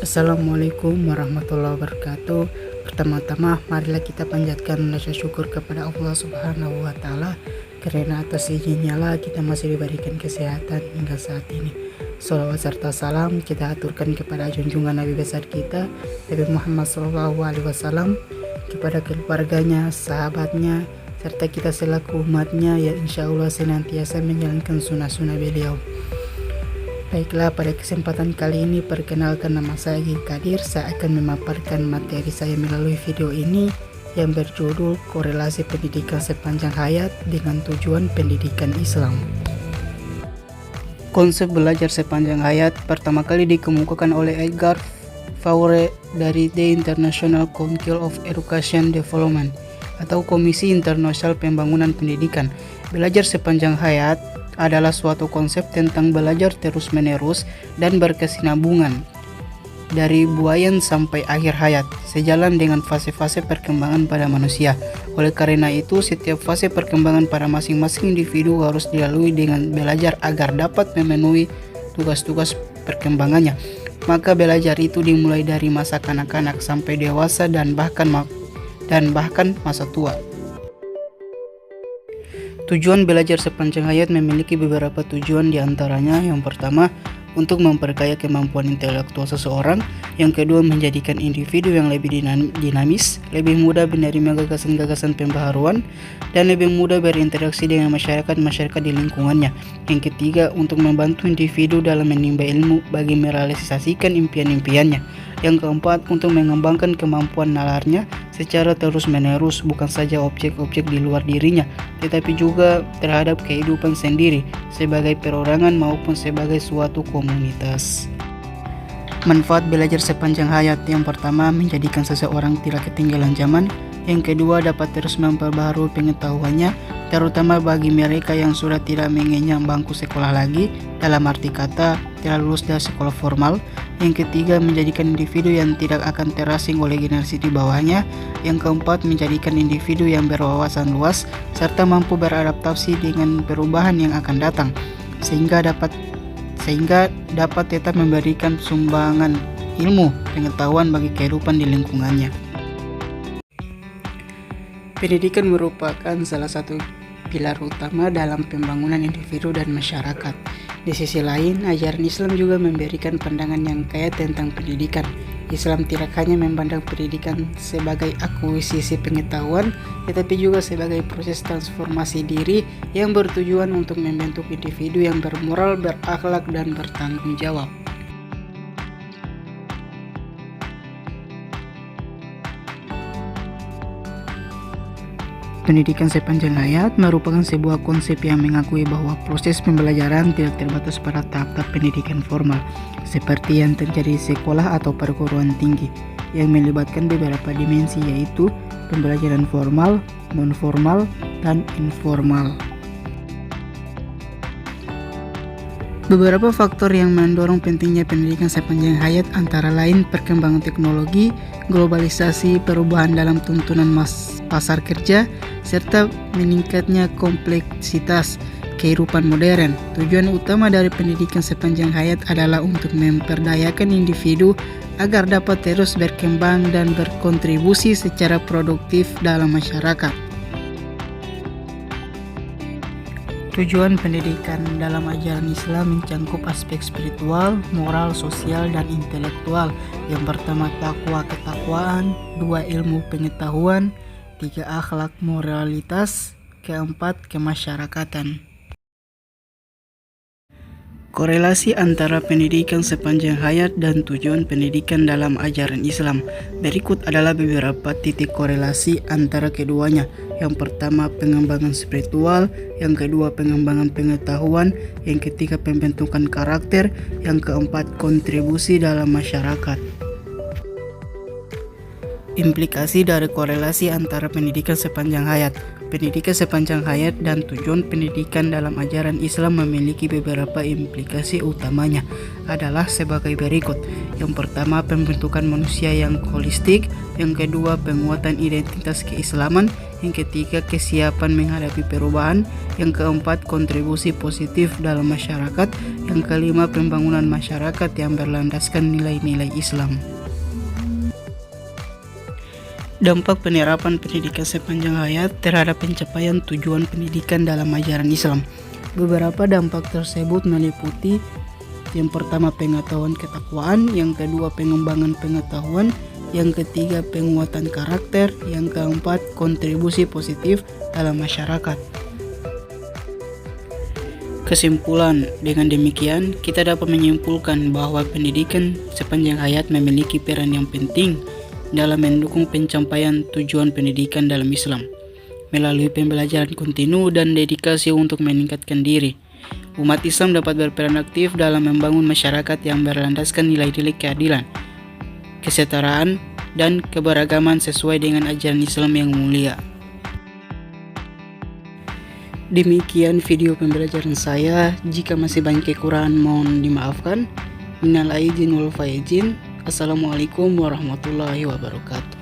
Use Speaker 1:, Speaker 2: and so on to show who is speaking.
Speaker 1: Assalamualaikum warahmatullahi wabarakatuh. Pertama-tama marilah kita panjatkan rasa syukur kepada Allah Subhanahu wa Ta'ala, karena atas izinnya lah kita masih diberikan kesehatan hingga saat ini. Shalawat serta salam kita aturkan kepada junjungan Nabi besar kita, Nabi Muhammad SAW, kepada keluarganya, sahabatnya, serta kita selaku umatnya yang insya Allah senantiasa menjalankan sunnah-sunnah beliau. Baiklah, pada kesempatan kali ini perkenalkan, nama saya Agi Kadir. Saya akan memaparkan materi saya melalui video ini yang berjudul Korelasi Pendidikan Sepanjang Hayat dengan Tujuan Pendidikan Islam. Konsep belajar sepanjang hayat pertama kali dikemukakan oleh Edgar Faure dari The International Council of Education Development atau Komisi Internasional Pembangunan Pendidikan. Belajar sepanjang hayat adalah suatu konsep tentang belajar terus-menerus dan berkesinambungan dari buayan sampai akhir hayat, sejalan dengan fase-fase perkembangan pada manusia. Oleh karena itu, setiap fase perkembangan pada masing-masing individu harus dilalui dengan belajar agar dapat memenuhi tugas-tugas perkembangannya. Maka belajar itu dimulai dari masa kanak-kanak sampai dewasa dan bahkan masa tua. Tujuan belajar sepanjang hayat memiliki beberapa tujuan, diantaranya yang pertama, untuk memperkaya kemampuan intelektual seseorang. Yang kedua, menjadikan individu yang lebih dinamis, lebih mudah menerima gagasan-gagasan pembaharuan, dan lebih mudah berinteraksi dengan masyarakat di lingkungannya. Yang ketiga, untuk membantu individu dalam menimba ilmu bagi merealisasikan impian-impiannya. Yang keempat, untuk mengembangkan kemampuan nalarnya secara terus-menerus, bukan saja objek-objek di luar dirinya, tetapi juga terhadap kehidupan sendiri sebagai perorangan maupun sebagai suatu komunitas. Manfaat belajar sepanjang hayat: yang pertama, menjadikan seseorang tidak ketinggalan zaman. Yang kedua, dapat terus memperbaharui pengetahuannya, terutama bagi mereka yang sudah tidak mengenyam bangku sekolah lagi, dalam arti kata telah lulus dari sekolah formal. Yang ketiga, menjadikan individu yang tidak akan terasing oleh generasi di bawahnya. Yang keempat, menjadikan individu yang berwawasan luas serta mampu beradaptasi dengan perubahan yang akan datang, sehingga dapat tetap memberikan sumbangan ilmu pengetahuan bagi kehidupan di lingkungannya. Pendidikan merupakan salah satu pilar utama dalam pembangunan individu dan masyarakat. Di sisi lain, ajaran Islam juga memberikan pandangan yang kaya tentang pendidikan. Islam tidak hanya memandang pendidikan sebagai akuisisi pengetahuan, tetapi juga sebagai proses transformasi diri yang bertujuan untuk membentuk individu yang bermoral, berakhlak, dan bertanggung jawab. Pendidikan sepanjang hayat merupakan sebuah konsep yang mengakui bahwa proses pembelajaran tidak terbatas pada tahap-tahap pendidikan formal, seperti yang terjadi di sekolah atau perguruan tinggi, yang melibatkan beberapa dimensi, yaitu pembelajaran formal, non-formal, dan informal. Beberapa faktor yang mendorong pentingnya pendidikan sepanjang hayat antara lain perkembangan teknologi, globalisasi, perubahan dalam tuntunan pasar kerja, serta meningkatnya kompleksitas kehidupan modern. Tujuan utama dari pendidikan sepanjang hayat adalah untuk memperdayakan individu agar dapat terus berkembang dan berkontribusi secara produktif dalam masyarakat. Tujuan pendidikan dalam ajaran Islam mencakup aspek spiritual, moral, sosial, dan intelektual. Yang pertama, takwa ketakwaan, dua, ilmu pengetahuan, tiga, akhlak moralitas, keempat, kemasyarakatan. Korelasi antara pendidikan sepanjang hayat dan tujuan pendidikan dalam ajaran Islam. Berikut adalah beberapa titik korelasi antara keduanya. Yang pertama, pengembangan spiritual. Yang kedua, pengembangan pengetahuan. Yang ketiga, pembentukan karakter. Yang keempat, kontribusi dalam masyarakat. Implikasi dari korelasi antara pendidikan sepanjang hayat. Pendidikan sepanjang hayat dan tujuan pendidikan dalam ajaran Islam memiliki beberapa implikasi utamanya adalah sebagai berikut. Yang pertama, pembentukan manusia yang holistik. Yang kedua, penguatan identitas keislaman. Yang ketiga, kesiapan menghadapi perubahan. Yang keempat, kontribusi positif dalam masyarakat. Yang kelima, pembangunan masyarakat yang berlandaskan nilai-nilai Islam. Dampak penerapan pendidikan sepanjang hayat terhadap pencapaian tujuan pendidikan dalam ajaran Islam. Beberapa dampak tersebut meliputi: yang pertama, pengetahuan ketakwaan; yang kedua, pengembangan pengetahuan; yang ketiga, penguatan karakter; yang keempat, kontribusi positif dalam masyarakat. Kesimpulan, dengan demikian kita dapat menyimpulkan bahwa pendidikan sepanjang hayat memiliki peran yang penting dalam mendukung pencapaian tujuan pendidikan dalam Islam melalui pembelajaran kontinu dan dedikasi untuk meningkatkan diri. Umat Islam dapat berperan aktif dalam membangun masyarakat yang berlandaskan nilai-nilai keadilan, kesetaraan, dan keberagaman sesuai dengan ajaran Islam yang mulia. Demikian video pembelajaran saya. Jika masih banyak kekurangan mohon dimaafkan. Minal aidin wal faizin. Assalamualaikum warahmatullahi wabarakatuh.